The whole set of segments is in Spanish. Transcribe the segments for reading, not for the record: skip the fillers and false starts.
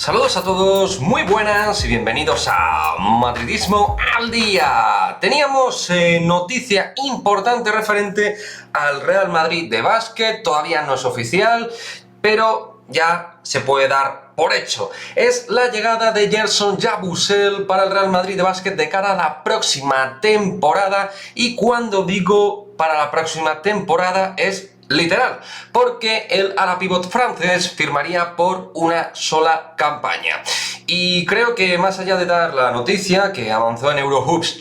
Saludos a todos, muy buenas y bienvenidos a Madridismo al Día. Teníamos noticia importante referente al Real Madrid de básquet, todavía no es oficial, pero ya se puede dar por hecho. Es la llegada de Gerson Yabusel para el Real Madrid de básquet de cara a la próxima temporada, y cuando digo para la próxima temporada es literal, porque el ala pivot francés firmaría por una sola campaña. Y creo que más allá de dar la noticia que avanzó en Eurohoops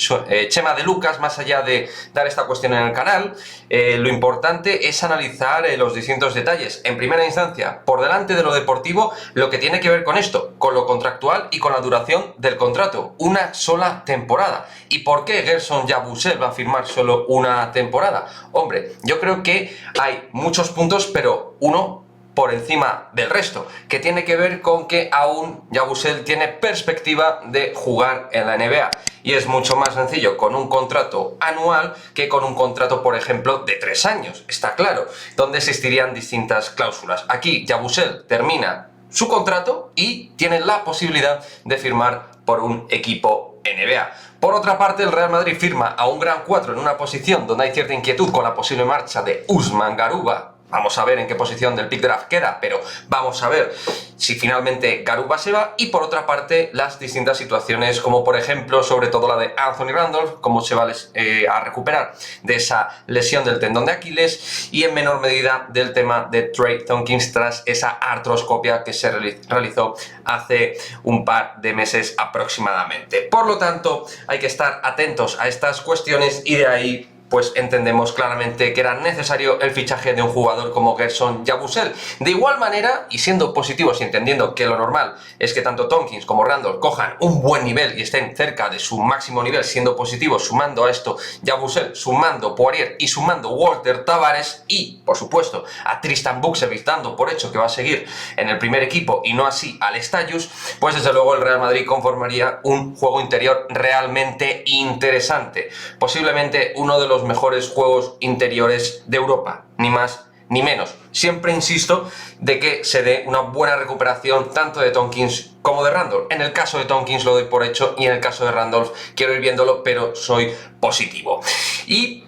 Chema de Lucas, más allá de dar esta cuestión en el canal, lo importante es analizar los distintos detalles. En primera instancia, por delante de lo deportivo, lo que tiene que ver con esto, con lo contractual y con la duración del contrato. Una sola temporada. ¿Y por qué Gerson Yabusel va a firmar solo una temporada? Hombre, yo creo que hay muchos puntos, pero uno por encima del resto, que tiene que ver con que aún Yabusel tiene perspectiva de jugar en la NBA. Y es mucho más sencillo con un contrato anual que con un contrato, por ejemplo, de 3 años. Está claro, donde existirían distintas cláusulas. Aquí Yabusel termina su contrato y tiene la posibilidad de firmar por un equipo NBA. Por otra parte, el Real Madrid firma a un gran 4 en una posición donde hay cierta inquietud con la posible marcha de Usman Garuba. Vamos a ver en qué posición del pick draft queda, pero vamos a ver si finalmente Garuba se va. Y por otra parte, las distintas situaciones, como por ejemplo, sobre todo la de Anthony Randolph, cómo se va a recuperar de esa lesión del tendón de Aquiles, y en menor medida del tema de Trae Thompkins tras esa artroscopia que se realizó hace un par de meses aproximadamente. Por lo tanto, hay que estar atentos a estas cuestiones, y de ahí pues entendemos claramente que era necesario el fichaje de un jugador como Gerson Yabusel. De igual manera, y siendo positivos y entendiendo que lo normal es que tanto Thompkins como Randolph cojan un buen nivel y estén cerca de su máximo nivel, siendo positivos, sumando a esto Yabusel, sumando Poirier y sumando Walter Tavares y, por supuesto, a Tristan Vukcevic, dando por hecho que va a seguir en el primer equipo y no así al Stadius, pues desde luego el Real Madrid conformaría un juego interior realmente interesante. Posiblemente uno de los mejores juegos interiores de Europa, ni más ni menos. Siempre insisto de que se dé una buena recuperación tanto de Thompkins como de Randolph. En el caso de Thompkins lo doy por hecho, y en el caso de Randolph quiero ir viéndolo, pero soy positivo. Y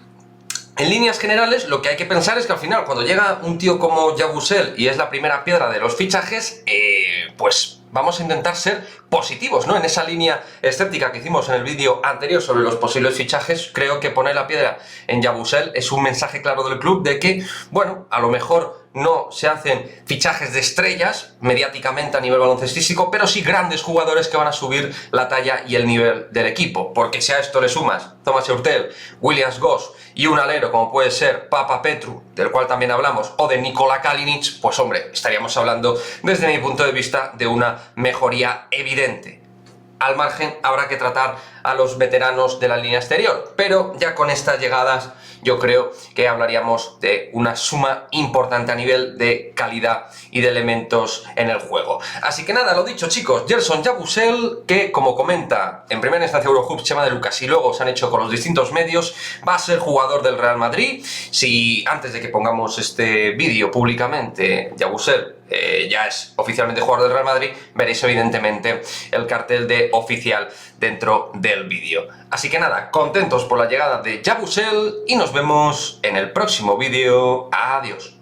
en líneas generales, lo que hay que pensar es que al final, cuando llega un tío como Yabusel y es la primera piedra de los fichajes, pues vamos a intentar ser positivos, ¿no? En esa línea escéptica que hicimos en el vídeo anterior sobre los posibles fichajes, creo que poner la piedra en Yabusel es un mensaje claro del club de que, bueno, a lo mejor no se hacen fichajes de estrellas mediáticamente a nivel baloncestístico, pero sí grandes jugadores que van a subir la talla y el nivel del equipo. Porque si a esto le sumas Thomas Hurtel, Williams Goss y un alero como puede ser Papa Petru, del cual también hablamos, o de Nikola Kalinic, pues hombre, estaríamos hablando desde mi punto de vista de una mejoría evidente. Al margen, habrá que tratar a los veteranos de la línea exterior, pero ya con estas llegadas yo creo que hablaríamos de una suma importante a nivel de calidad y de elementos en el juego. Así que nada, lo dicho, chicos, Gerson Yabusel, que como comenta en primera instancia Eurohoops Chema de Lucas y luego se han hecho con los distintos medios, va a ser jugador del Real Madrid. Si antes de que pongamos este vídeo públicamente Yabusel ya es oficialmente jugador del Real Madrid, veréis evidentemente el cartel de oficial dentro del vídeo. Así que nada, contentos por la llegada de Yabusel y nos vemos en el próximo vídeo. Adiós.